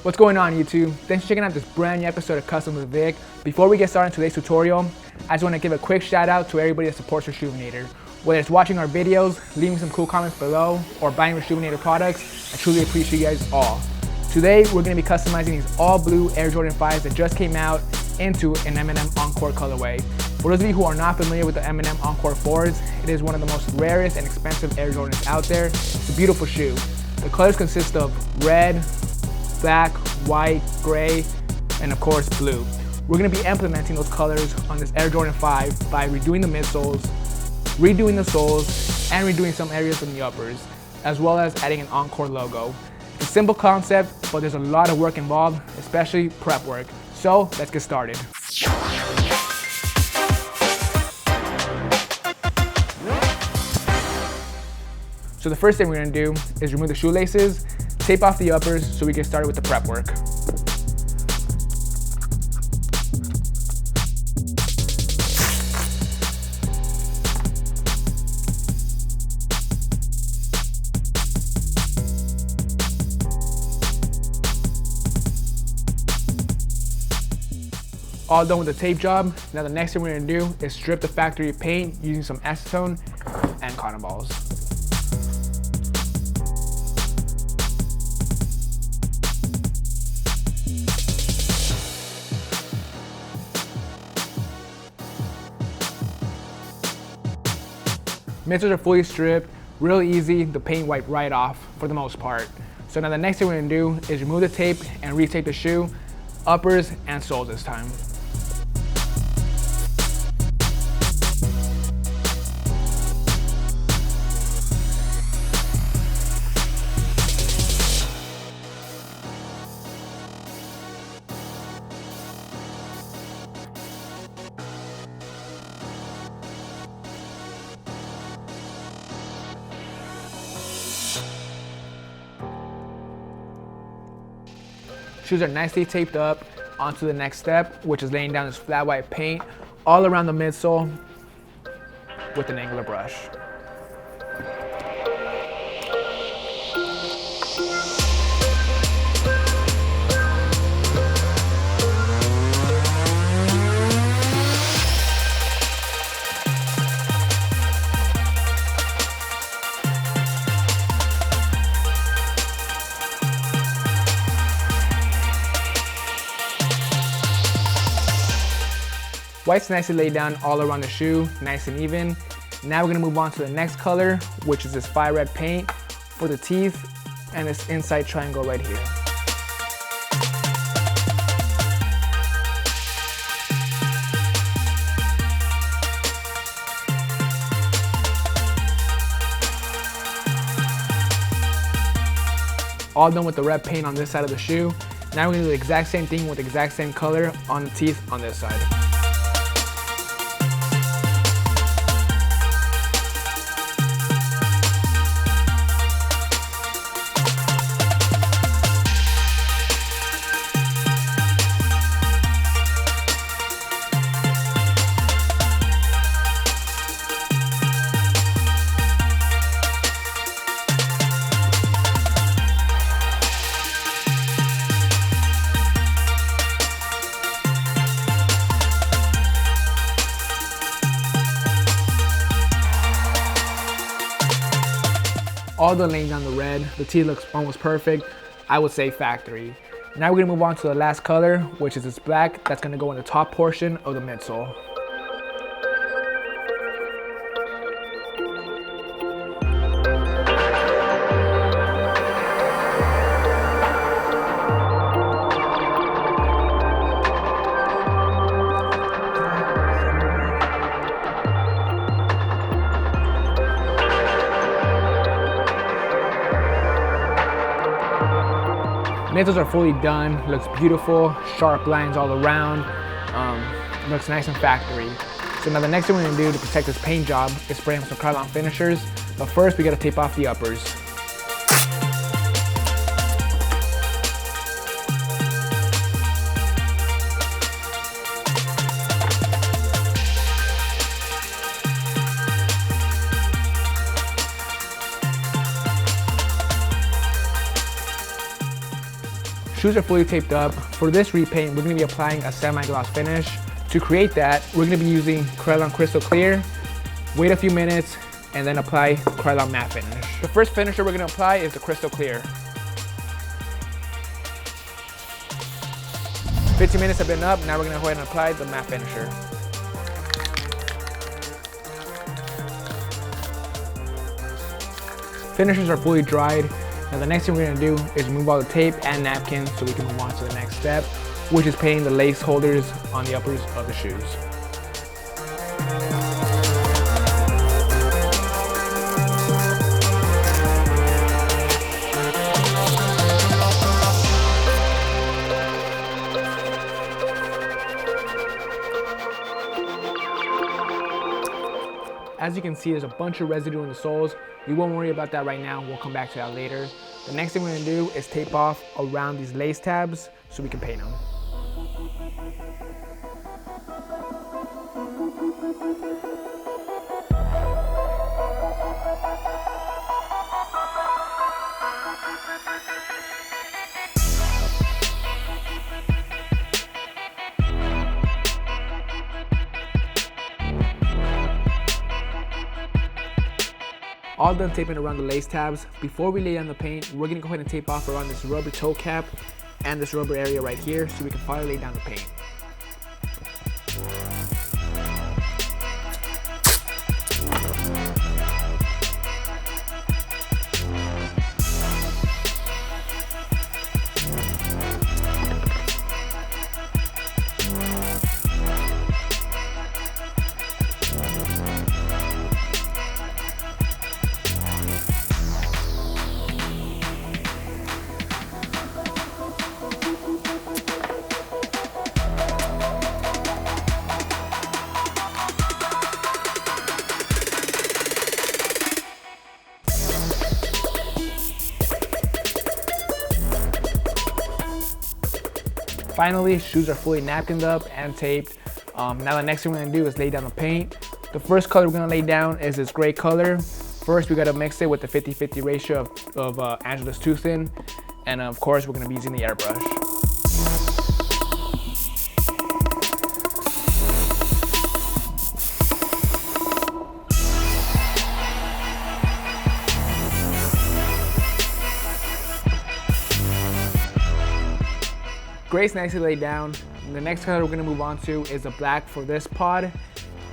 What's going on YouTube? Thanks for checking out this brand new episode of Custom with Vic. Before we get started in today's tutorial, I just want to give a quick shout out to everybody that supports Reshoevn8r. Whether it's watching our videos, leaving some cool comments below, or buying Reshoevn8r products, I truly appreciate you guys all. Today we're going to be customizing these all blue Air Jordan 5s that just came out into an Eminem Encore colorway. For those of you who are not familiar with the Eminem Encore 4s, it is one of the most rarest and expensive Air Jordans out there. It's a beautiful shoe. The colors consist of red, black, white, gray, and of course blue. We're going to be implementing those colors on this Air Jordan 5 by redoing the midsoles, redoing the soles, and redoing some areas in the uppers, as well as adding an Encore logo. It's a simple concept, but there's a lot of work involved, especially prep work. So let's get started. So the first thing we're going to do is remove the shoelaces, tape off the uppers so we get started with the prep work. All done with the tape job. Now the next thing we're going to do is strip the factory paint using some acetone and cotton balls. Midsoles are fully stripped, real easy, the paint wiped right off for the most part. So now the next thing we're going to do is remove the tape and retape the shoe, uppers and soles this time. Shoes are nicely taped up. Onto the next step, which is laying down this flat white paint all around the midsole with an angular brush. White's nicely laid down all around the shoe, nice and even. Now we're gonna move on to the next color, which is this fire red paint for the teeth and this inside triangle right here. All done with the red paint on this side of the shoe. Now we're gonna do the exact same thing with the exact same color on the teeth on this side. All done laying down the red. The tee looks almost perfect. I would say factory. Now we're gonna move on to the last color, which is this black that's gonna go in the top portion of the midsole. Midsoles are fully done, looks beautiful, sharp lines all around, looks nice and factory. So now the next thing we're gonna do to protect this paint job is spray him some Krylon finishers, but first we gotta tape off the uppers. Shoes are fully taped up. For this repaint, we're going to be applying a semi-gloss finish. To create that, we're going to be using Krylon Crystal Clear. Wait a few minutes and then apply Krylon Matte Finish. The first finisher we're going to apply is the Crystal Clear. 15 minutes have been up. Now we're going to go ahead and apply the matte finisher. Finishers are fully dried. Now the next thing we're going to do is remove all the tape and napkins so we can move on to the next step, which is painting the lace holders on the uppers of the shoes. As you can see, there's a bunch of residue in the soles. We won't worry about that right now. We'll come back to that later. The next thing we're gonna do is tape off around these lace tabs so we can paint them. All done taping around the lace tabs. Before we lay down the paint, we're gonna go ahead and tape off around this rubber toe cap and this rubber area right here so we can finally lay down the paint. Finally, shoes are fully napkined up and taped. Now the next thing we're gonna do is lay down the paint. The first color we're gonna lay down is this gray color. First, we gotta mix it with the 50-50 ratio of Angela's Too Thin. And of course, we're gonna be using the airbrush. Gray's nicely laid down. And the next color we're gonna move on to is the black for this pod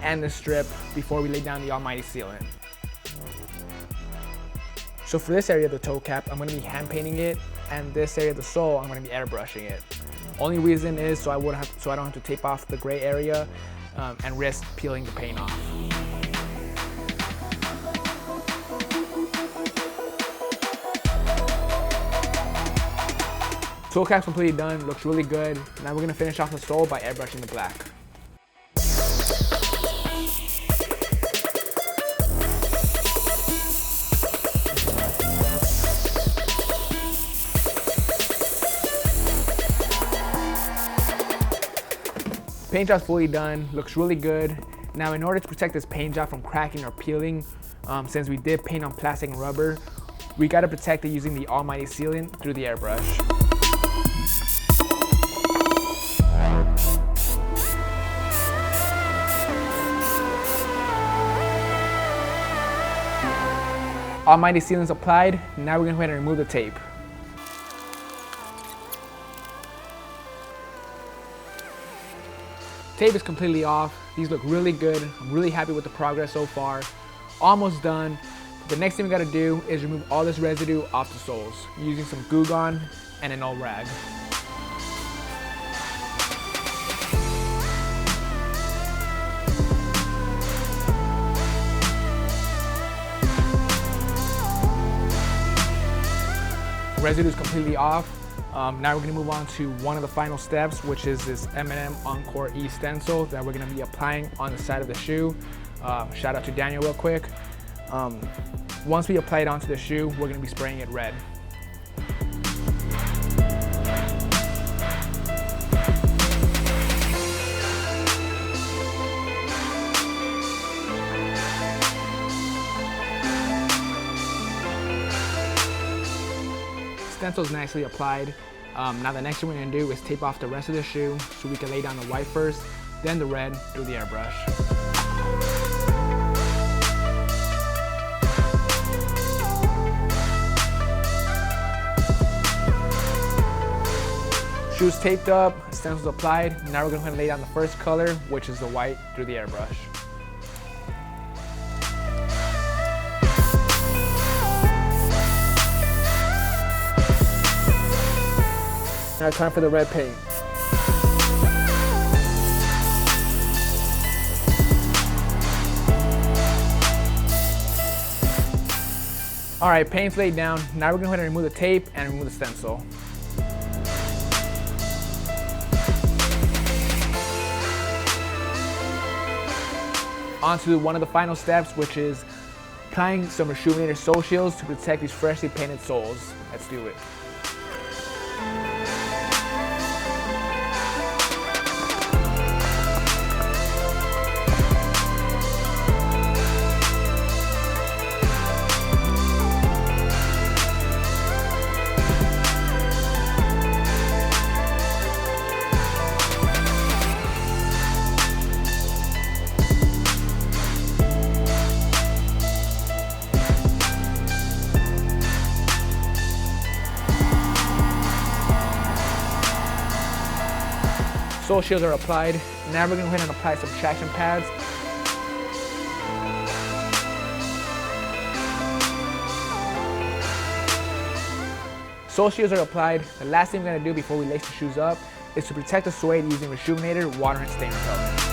and the strip before we lay down the almighty sealant. So for this area of the toe cap, I'm gonna be hand painting it, and this area of the sole, I'm gonna be airbrushing it. Only reason is so I don't have to tape off the gray area and risk peeling the paint off. Toe cap's completely done, looks really good. Now we're gonna finish off the sole by airbrushing the black. Paint job's fully done, looks really good. Now in order to protect this paint job from cracking or peeling, since we did paint on plastic and rubber, we gotta protect it using the almighty sealant through the airbrush. Almighty sealant's applied. Now we're gonna go ahead and remove the tape. Tape is completely off. These look really good. I'm really happy with the progress so far. Almost done. The next thing we gotta do is remove all this residue off the soles using some Goo Gone and an old rag. Residue is completely off. Now we're gonna move on to one of the final steps, which is this Eminem Encore stencil that we're gonna be applying on the side of the shoe. Shout out to Daniel real quick. Once we apply it onto the shoe, we're gonna be spraying it red. Stencil's nicely applied. Now the next thing we're gonna do is tape off the rest of the shoe so we can lay down the white first, then the red through the airbrush. Shoes taped up, stencils applied. Now we're going to lay down the first color, which is the white, through the airbrush. Now time for the red paint. All right, paint's laid down. Now we're going to go ahead and remove the tape and remove the stencil. On to one of the final steps, which is applying some Reshoevn8r sole shields to protect these freshly painted soles. Let's do it. Sole shields are applied. Now we're going to go ahead and apply some traction pads. Sole shields are applied. The last thing we're going to do before we lace the shoes up is to protect the suede using Reshoevn8r water and stain repellent.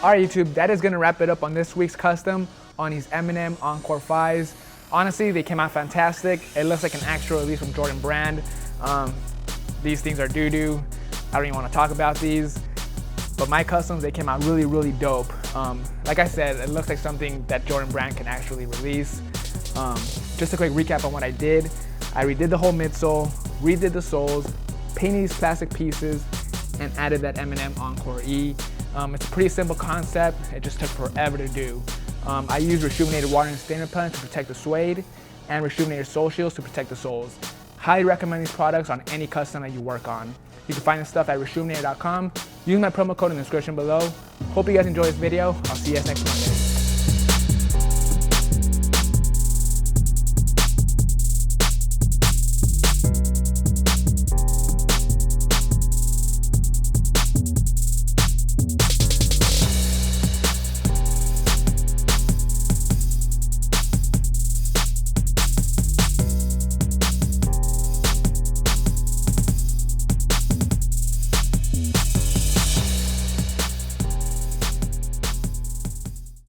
Alright YouTube, that is going to wrap it up on this week's custom on these Eminem Encore 5s. Honestly, they came out fantastic. It looks like an actual release from Jordan Brand. These things are doo-doo. I don't even want to talk about these. But my customs, they came out really, really dope. Like I said, it looks like something that Jordan Brand can actually release. Just a quick recap on what I did. I redid the whole midsole, redid the soles, painted these plastic pieces, and added that Eminem Encore E. It's a pretty simple concept. It just took forever to do. I used Reshoevn8r water and stain repellent to protect the suede and Reshoevn8r sole shields to protect the soles. Highly recommend these products on any custom that you work on. You can find this stuff at Reshoevn8r.com. Use my promo code in the description below. Hope you guys enjoy this video. I'll see you guys next Monday.